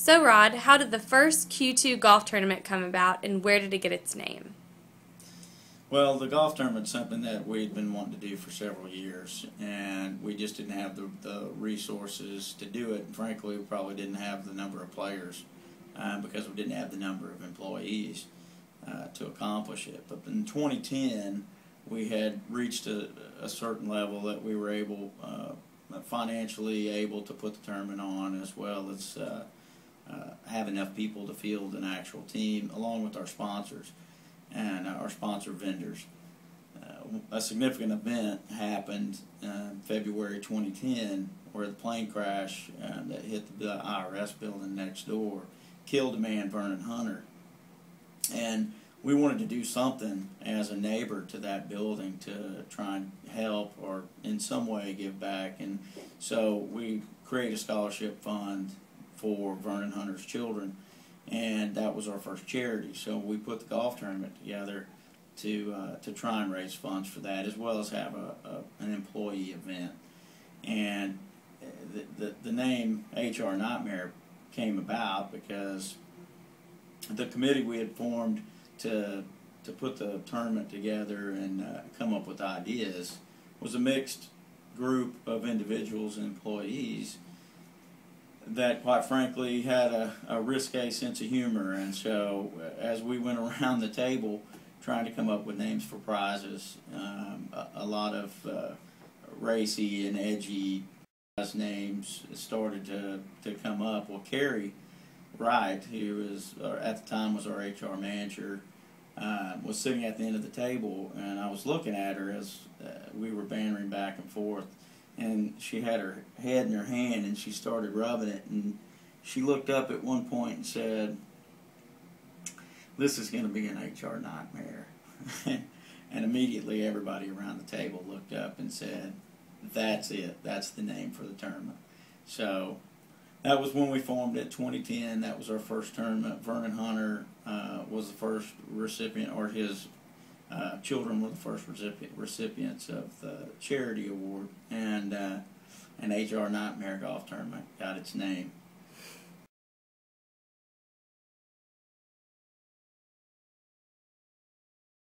So, Rod, how did the first Q2 golf tournament come about and where did it get its name? Well, the golf tournament's something that we'd been wanting to do for several years, and we just didn't have the resources to do it. And frankly, we probably didn't have the number of players because we didn't have the number of employees to accomplish it. But in 2010, we had reached a certain level that we were able, financially able to put the tournament on, as well as have enough people to field an actual team, along with our sponsors and our sponsor vendors. A significant event happened February 2010 where the plane crash that hit the IRS building next door killed a man, Vernon Hunter. And we wanted to do something as a neighbor to that building to try and help or in some way give back. And so we created a scholarship fund for Vernon Hunter's children, and that was our first charity. So we put the golf tournament together to try and raise funds for that, as well as have an employee event. And the name HR Nightmare came about because the committee we had formed to put the tournament together and come up with ideas was a mixed group of individuals and employees that, quite frankly, had a risque sense of humor. And so as we went around the table trying to come up with names for prizes, a lot of racy and edgy names started to come up. Well, Carrie Wright, who was at the time was our HR manager, was sitting at the end of the table, and I was looking at her as we were bantering back and forth, and she had her head in her hand and she started rubbing it, and she looked up at one point and said, "This is going to be an HR nightmare." And immediately everybody around the table looked up and said, "That's it, that's the name for the tournament." So that was when we formed it, 2010. That was our first tournament. Vernon Hunter was the first recipient, or his children were the first recipients of the charity award, and HR Nightmare Golf Tournament got its name.